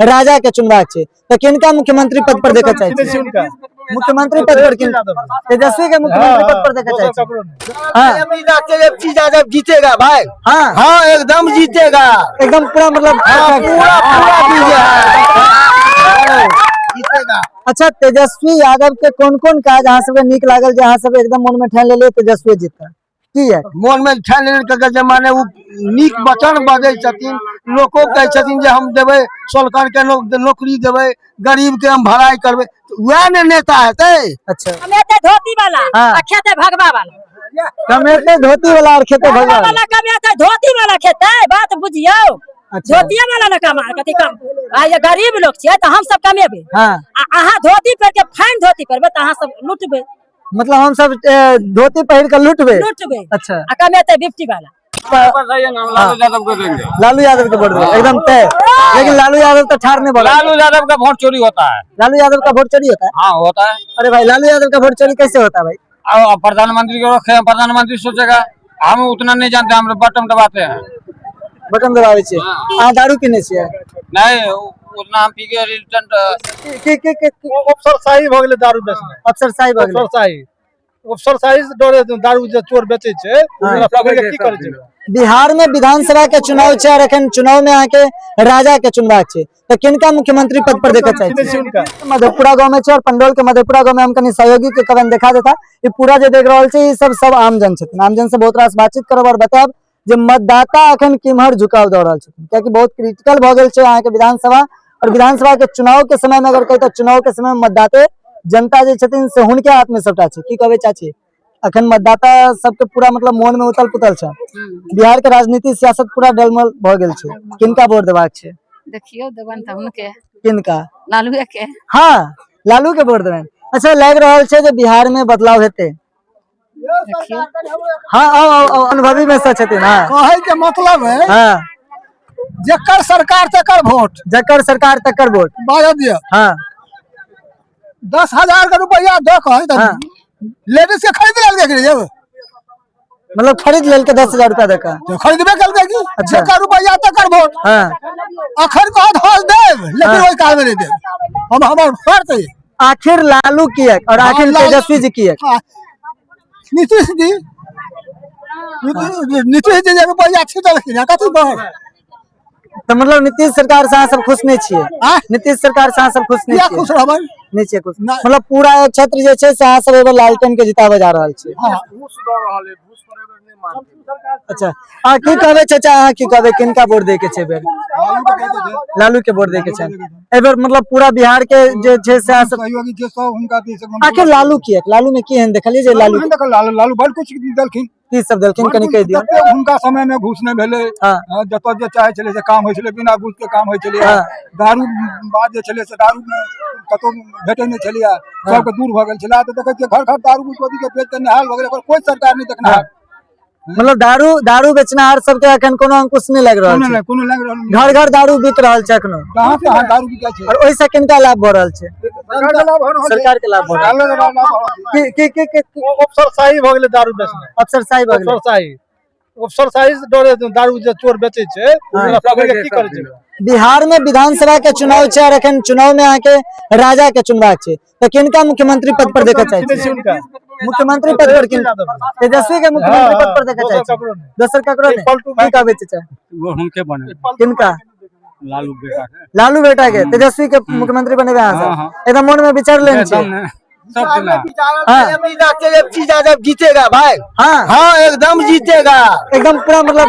राजा के चुनबाक छै तो किनका मुख्यमंत्री पद पर देखा चाहिए? मुख्यमंत्री पद पर किन तेजस्वी के मुख्यमंत्री पद पर देखा चाहिए? यादव जीतेगा भाई। हाँ हाँ एकदम जीतेगा, एकदम पूरा मतलब पूरा जीतेगा। अच्छा तेजस्वी यादव के कौन कौन काज अहाँ सब नीक लागल जे अहाँ सब एकदम मन में ठान लेलिए तेजस्वी जीता की है? मन में ठान लेने के जमाने वो नीक वचन बजै छथिन, लोको कहै छथिन जे हम देबै सरकार के नौकरी देबै, गरीब के हम भलाई करबै, वह ने नेता हेतै। अच्छा कमेते धोती वाला हाँ। आ खेते भगवा वाला, कमेते धोती वाला और खेते भगवा वाला। वाला कमेते धोती वाला खेते, बात बुझियो। अच्छा धोतिया वाला न कमा कथी कम आ ये गरीब लोग छियै त हम सब कमेबे हाँ आ अहाँ धोती पर के फाइन धोती परबे त अहाँ सब लुटबे मतलब हम सब धोती पहिर के लुटबे। अच्छा आ कमेते 50 वाला। लालू यादव के वोट देंगे एकदम तय, लेकिन लालू यादव तो ठार नहीं बोला। लालू यादव का वोट चोरी होता है। लालू यादव का वोट चोरी होता है? हाँ होता है। अरे भाई लालू यादव का वोट चोरी कैसे होता है भाई? अब प्रधानमंत्री को रखे, प्रधानमंत्री सोचेगा, हम उतना नहीं जानते, हम बटन दबाते हैं। बटन दबावे छे आ दारू पीने छे नहीं उतना हम पी के रिलेटेंट अफसरशाही भ गेलै दारू बेचने, अफसरशाही भ गेलै। अफसरशाही से डरे दारू जे चोर बेचे छै ओकरा पकड़ के की करे छै? बिहार में विधानसभा के चुनाव छै और अखन चुनाव में आके राजा के चुनबाक छै तो किनका मुख्यमंत्री पद पर देखा चाहिए? मधेपुरा गांव में छै और पंडौल के मधेपुरा गांव में हम कनी सहयोगी के कवन देखा देता। ये पूरा जो देख रहल छै ये सब आम जन छथिन, आम जन से बहुत रास बातचीत करब और बताब जे मतदाता अखन किम्हर झुकाव दऽ रहल छथिन, कियाकि बहुत क्रिटिकल भ गेल छै अहाँ के विधानसभा और विधानसभा के चुनाव के समय में अगर कही तो चुनाव के समय में मतदाते जनता जे छथिन से हुनके हाथ में सबटा छै। की कहबे चाची अखन मतदाता सबके पूरा मतलब मोन में उतल पुतल छै, बिहार के राजनीति सियासत पूरा डलमल भ गेल छै, किनका वोट देबाक छै? देखियो देबन त हुनके किनका? लालू के। हाँ लालू के वोट देबन। अच्छा लग रहल छै जे बिहार में बदलाव हेतै? हाँ अनुभवी में से छथिन। हाँ कहे के मतलब है हाँ जकर सरकार तकर वोट, जकर सरकार तकर वोट। बाजा दिया हाँ 10,000 के रुपया दो कहे त हाँ लेडीज के खरीद लेल देख जब मतलब खरीद लेल के 10,000 रुपया देका तो खरीदबे कल की अच्छा। जकर रुपया तकर वोट। हाँ अखन कहत हल देब लेकिन हाँ। ओइ काल में नहीं देब, हम हमर फर्ज है। आखिर लालू किया और आखिर हाँ, लालू- तेजस्वी जी किया? नीतीश जी जे रुपया अच्छी देलखिन कथी बढ़ तो मतलब नीतीश सरकार से अहाँ सब खुश नहीं छियै? नीतीश सरकार से अहाँ सब खुश नहीं किया छियै? खुश रहबै? नहीं छियै खुश। नहीं। मतलब पूरा एक क्षेत्र जे छै से अहाँ सब एबर लालटेन के जिताबे जा रहल छियै। हां अच्छा आ की कहबे चाचा अहाँ की कहबे किनका वोट दे के छै बेर? लालू के वोट दे के छै एबर मतलब पूरा बिहार के जे छै से अहाँ सब सहयोगी जे सब हुनका दे सकम। आखिर लालू किया? लालू में की एहन देखलिए जे लालू लालू बड़ कुछ देलखिन, की सब देलखिन कनी कह दियौ। हुनका समय में घूस नहीं भेले, हाँ जत जे चाहे छले से काम होय छले, बिना घूस के काम होय छले। हाँ। दारू बात जे छले से दारू में कतो भेटे नहीं छले, सबके दूर भ गेल छले। तो देखे छियै घर घर दारू बुझ के पेट के निहाल भ गेल, कोई सरकार नहीं देखना है। मतलब दारू बेचनाहार सबके अखन कोनो अंकुश नहीं लग रहल छै, कोनो लग रहल घर घर दारू बिक रहल छै अखनो। कहां से दारू बिकै छै और ओइ से किनका लाभ भ रहल छै? सरकार के लाभ भ रहल छै। की अफसरशाही भ गेलै दारू बेचने, अफसरशाही भ गेलै। अफसरशाही से डरे दारू जे चोर बेचे छै ओकरा पकड़ के की करे छै? बिहार में विधानसभा के चुनाव छै और अखन चुनाव में आके राजा के चुनबाक छै तो किनका मुख्यमंत्री पद पर देखा चाहिए? मुख्यमंत्री पद पर किन तेजस्वी के मुख्यमंत्री पद पर देखा चाहिए? दोसर ककरो नहीं? की कहबे चाचा वो उनके बने किनका? लालू बेटा के। लालू बेटा के तेजस्वी के मुख्यमंत्री बनेबे अहाँ सब? एकदम मन में विचार लेन छै। सब दिना यादव जीतेगा भाई। हाँ हाँ एकदम जीतेगा, एकदम पूरा मतलब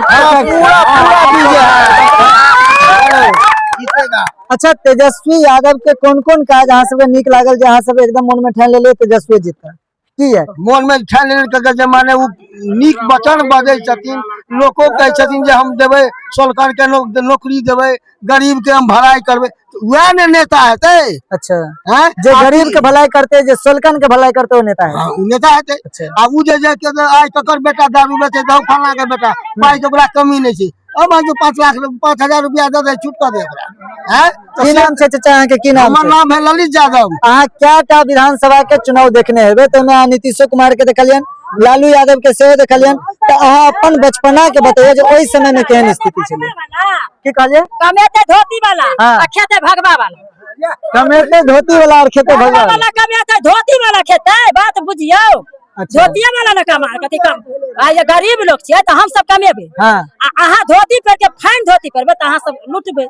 जीतेगा। अच्छा तेजस्वी यादव के कौन कौन काज अहाँ सब नीक लागल जे अहाँ सब एकदम मन में ठान लेलिए तेजस्वी जीता की है? मन में ठान लेने के जमाने वो नीक वचन बजै छथिन, लोको कहै छथिन जे हम देबै सरकार के नौकरी देबै, गरीब के हम भलाई करबै, वह ने नेता हेतै। अच्छा हैं जो गरीब के भलाई करते जो सोलकन के भलाई करते वो नेता है। हाँ, उ नेता हेतै। अच्छा आ उ जे आज ककर बेटा दारू बेचे दो फलना के बेटा पाई के बड़ा कमी नहीं छै, अब जो 5,000 रुपया दे दे छूट कर दे हैं। की नाम छै चाचा अहाँ के? की नाम हमर छै? नाम है ललित यादव। अहाँ क्या विधानसभा के चुनाव देखने हेबे तो में नीतीश कुमार के देखलियन लालू यादव के सेहो देखलियन। तो अहाँ अपन बचपना के बताइए जो ओहि समय में केहन स्थिति छलै, की कहलिए? कमेते धोती वाला हाँ। आ खेते भगवा वाला, कमेते धोती वाला और खेते भगवा वाला। वाला कमेते धोती वाला खेते, बात बुझियो। अच्छा। धोतिये वाला न कमा कथी कम आ ये गरीब लोग छियै त हम सब कमेबे। हाँ। अहाँ धोती पर के फाइन धोती पर त अहाँ सब लुटबे,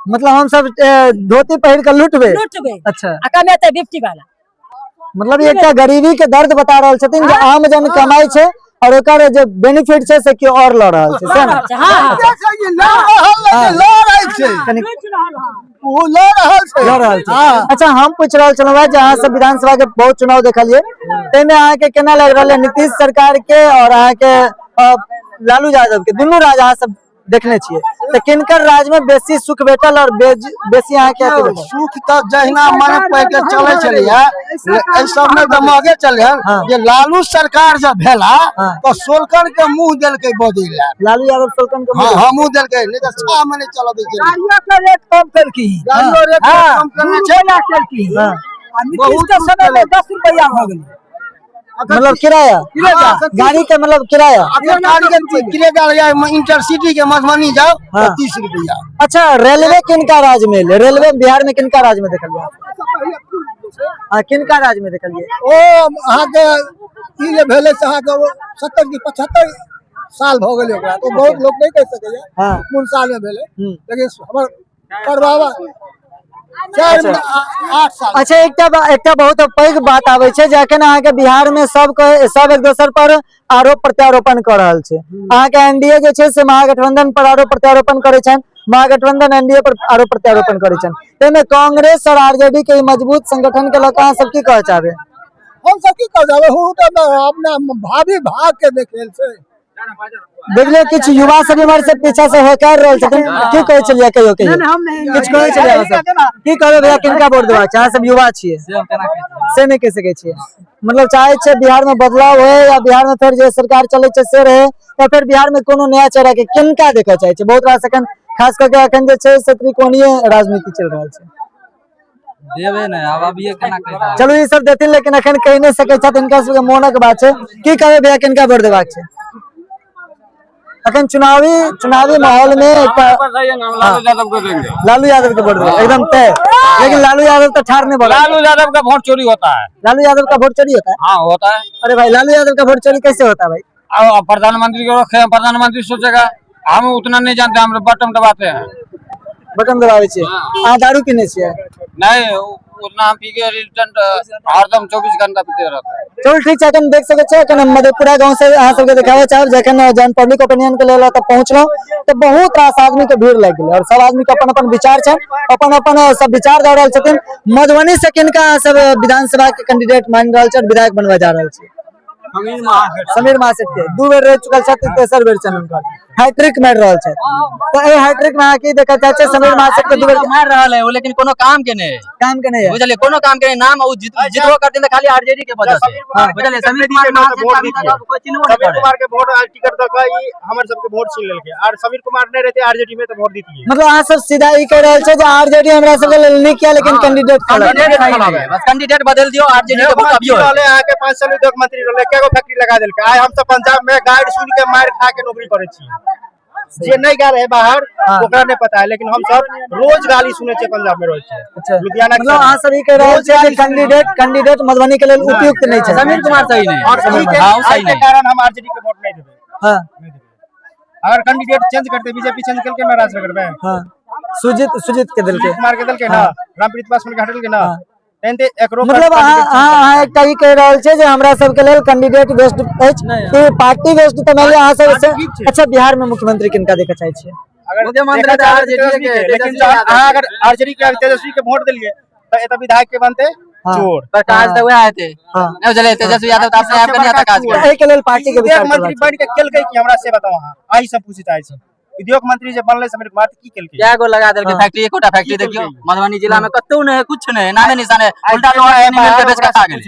मतलब हम सब धोती पहिर के लुटबे। लुटबे अच्छा। आ कमेते 50 वाला। मतलब ये एकटा गरीबी के दर्द बता रहल छथिन जे आम जन कमाई छै और ओकर जे बेनिफिट छै से केओ और ल रहल छै, से ना? हाँ कनी लड़ लऽ रहल छै। अच्छा, हम पूछ रहल छलहुँ जे अहाँ सब विधानसभा के बहुत चुनाव देखलिए, ताहिमे अहाँ के केना लग रहल है नीतीश सरकार के और अहाँ के लालू यादव के, दुनू राज अहाँ सब देखने छियै, तो किनकर राज में बेसी सुख भेटल और बेसी अहाँ के अथी भेटल? सुख तो जहिना माने पहले चले छलिए एहि सब में दमागे चले जे लालू सरकार जब भेला तो सोलकन के मुंह देलकै बदल लालू यादव सोलकन के हाँ हाँ मुंह देलकै, नहीं तो 6 महीने चला दै छै। गाड़ियों का रेट कम करकी, गाड़ियों रेट कम करने छै ना करकी। नीतीश के समय में 10 रुपया हो गेल, मतलब किराया गाड़ी के, मतलब किराया अगर गाड़ी के किराया इंटरसिटी के मधुबनी जाओ तो 30 रुपया। अच्छा, रेलवे किनका राज में, रेलवे बिहार में किनका राज में देखलिए? हाँ, किनका राज में देखलिए? ओ अहाँ के ई जे भेले से अहाँ के 70 की 75 साल भ गेलै ओकरा, तो बहुत लोग नहीं कह सके हाँ। कोन साल में भेले, लेकिन हमर करबावा 4 8 साल। अच्छा, एकटा बहुत पैघ बात आबै छै जखन अहाँ के बिहार में सब एक दोसर पर आरोप प्रत्यारोपण कर रहल छै। अहाँ के एनडीए जे छै से महागठबंधन पर आरोप प्रत्यारोपण करे छन, महागठबंधन एनडीए पर आरोप प्रत्यारोपण करे छन, तेमे कांग्रेस और आरजेडी के मजबूत संगठन के लोग अहाँ सब की कह चाहबे? हम सब की कह जाबे, हु त अपना भाभी भाग के देखेल छै। देखलिए किछ युवा सब इम्हर से पीछा से होकर रहल छथिन, की कहै छलिए? कहियो किछ कहै छलिए अहाँ सब? की कहबै भैया, किनका वोट देबा छै? अहाँ सब युवा छियै, से नहीं कह सकै छियै। मतलब चाहे छै बिहार में बदलाव होए या बिहार में फिर जे सरकार चले छै से रहे, या फिर बिहार में कोनो नया चेहरा के किनका देखऽ चाहे छै? बहुत रास अखन खास करके अखन जे छै से त्रिकोणीय राजनीति चल रहल छै। देवे नहीं, अब ये केना कहता? चलू ई सब देथिन, लेकिन अखन कहि नहीं सकै छथिन, इनका सबके मोनक बात छै। की कहबै भैया, किनका वोट देबाक छै? अखन चुनावी माहौल में लालू यादव को देंगे। लालू यादव के वोट देंगे एकदम तय, लेकिन लालू यादव तो ठार नहीं बोला। लालू यादव का वोट चोरी होता है। लालू यादव का वोट चोरी होता है? हाँ होता है। अरे भाई, लालू यादव का वोट चोरी कैसे होता है भाई? अब प्रधानमंत्री को रखे हैं, प्रधानमंत्री सोचेगा, हम उतना नहीं जानते, हम बटन दबाते हैं। बटन दबावे छियै? अहाँ दारू पीने छियै? नहीं उतना हम पी के रिटर्न हरदम 24 घंटा पीते रहते हैं। चल ठीक छै, अखन देख सकै छियै अखन हम मधेपुरा गांव से अहाँ सबके देखाबे चाहब, जखन जन पब्लिक ओपिनियन के लेल तब पहुंचलौ तो बहुत रास आदमी के भीड़ लग गेल और सब आदमी के अपन अपन विचार छै, अपन अपन सब विचार दे रहल छथिन। मधुबनी से किनका सब विधानसभा के कैंडिडेट मान रहल छै, विधायक बनवा जा रहल छै? समीर महासेठ के 2 बेर रह चुकल छथि, तेसर बेर छन हुनकर, हैट्रिक मार रहल छै। तो ए हैट्रिक में आके देखा चाहे छै समीर महासेठ के 2 बेर मार रहल है, लेकिन कोनो काम के नहीं है, बुझलिए, कोनो काम के नहीं। नाम उ जितबो करते हैं खाली आरजेडी के वजह से, बुझलिए। समीर कुमार कोई चिन्हबो नहीं करे। कुमार के वोट टिकट दक हमर सब के वोट छीन लेलके, और समीर कुमार नहीं रहते आरजेडी में तो वोट दीतिए। मतलब अहाँ सब सीधा ई कह रहल छै जे आरजेडी हमरा सब के लेल नहीं किया, लेकिन कैंडिडेट खड़ा बस कैंडिडेट बदल दियो, आरजेडी के वोट अबियो रहले। आहाँ के 5 साल उद्योग मंत्री रहले, केगो फैक्ट्री लगा देलके। आइ हम सब पंजाब में गाइड सुन के मार खा के नौकरी करे छी, जे नहीं गया रहे बाहर ओकरा नहीं पता है, लेकिन हम सब रोज गाली सुने छे पंजाब में रहे छे। अच्छा, लुधियाना के मतलब अहाँ सब ई कह रहल छै जे कैंडिडेट मधुबनी के लेल उपयुक्त नहीं छै। समीर कुमार सही नहीं, और सही के कारण हम आरजेडी के वोट नहीं देबे। हां, अगर कैंडिडेट चेंज करते, बीजेपी चेंज करके ना राज करबे। हां, सुजीत के दिल के कुमार के दल के ना, रामप्रीत पासवान के हटल के ना, एंते एकरो मतलब अहाँ एकटा ई कह रहल छै जे हमरा सब के लेल कैंडिडेट बेस्ट अछि, ई पार्टी बेस्ट त माने अहाँ सब। अच्छा, बिहार में मुख्यमंत्री किनका देखे चाहे छियै? मुख्यमंत्री तो आरजेडी के, लेकिन अहाँ अगर आरजेडी के तेजस्वी के वोट दिलिए तो एत विधायक के बनते चोर। प्रकाश तो वह थे, नहीं बुझलिए। तेजस्वी यादव तो अपने आप के नहीं आता काज करे, एहि के लेल पार्टी के विचार मंत्री बन के केलकै कि हमरा से बताओ। अहाँ आइ सब पूछे चाहे छी, उद्योग मंत्री जे बनले समीर कुमार की केलकै? क्या गो लगा देलके फैक्ट्री, एकोटा फैक्ट्री देखियो मधुबनी जिला में कतौ नहीं, कुछ नहीं, नामे निशान है। उल्टा लोहा नहीं मिल के बेच के खा गेल।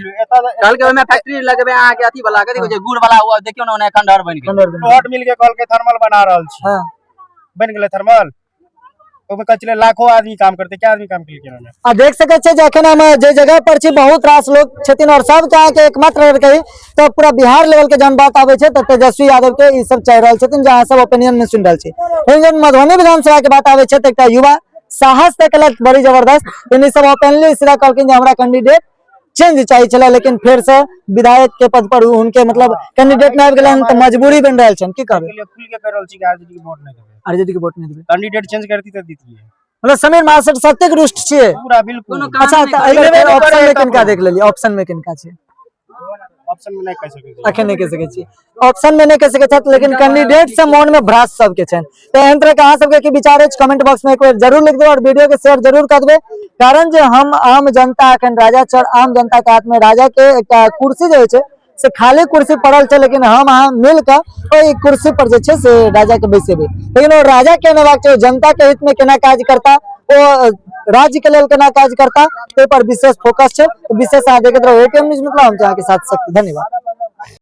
कल के में फैक्ट्री लगबे अहाँ के अथी वाला, कथि कहै छै गुड़ वाला, हुआ देखियो ना, ओने खंडहर बन गेल। प्लॉट मिल के कल के थर्मल बना रहल छी, बन गेलै थर्मल। ओमे कह चले लाखों आदमी काम करते, क्या आदमी काम केलकै ओमे? आ देख सके छे जखन हम जे जगह पर छी बहुत रास लोग छथिन और सब के अहाँ के एकमात्र अगर कही तो पूरा बिहार लेवल के जन बात आवे छे तो तेजस्वी यादव के ई सब चल रहल छथिन, जहाँ सब ओपिनियन में सुन रहल छी। लेकिन जब मधुबनी विधानसभा के बात आवे छे तो एकटा युवा साहस तक बड़ी जबरदस्त इन सब ओपनली सीधा कहलखिन जे हमरा कैंडिडेट चेंज चाहिए छला, लेकिन फिर से विधायक के पद पर उनके मतलब कैंडिडेट में आबि गेलन तो मजबूरी बन रहल छन। की कहबे? खुल के कह रहल छी कि आरजेडी के वोट नहीं देबे, आरजेडी के वोट नहीं देबे, कैंडिडेट चेंज करती तो दीतिए। मतलब समीर महाशय सत्यक रुष्ट छिए पूरा बिल्कुल। अच्छा तो एहिबेर ऑप्शन में किनका देख लेलिए? ऑप्शन में किनका छै? ऑप्शन में नहीं कह सके छी, अखन नहीं कह सके छी, ऑप्शन में नहीं कह सके छथि, लेकिन कैंडिडेट से मन में भ्रास सबके छन। तो एहन तरह के अहाँ सबके की विचार अछि कमेंट बॉक्स में एक बार जरूर लिख देबै और वीडियो के शेयर जरूर कर देबै। कारण जे हम आम जनता अखन राजा चर आम जनता के हाथ में राजा के एक कुर्सी जे छै से खाली कुर्सी पड़ल छै, लेकिन हम अहाँ मिल के ओई कुर्सी पर जे छै से राजा के बैसेबै। लेकिन वो राजा के नेबाक छै, जनता के हित में केना काज करता, वो राज्य के लेल केना काज करता, ते पर विशेष फोकस छै। विशेष अहाँ देखैत रहू एटीएम न्यूज, मतलब हम अहाँ के साथ शक्ति। धन्यवाद।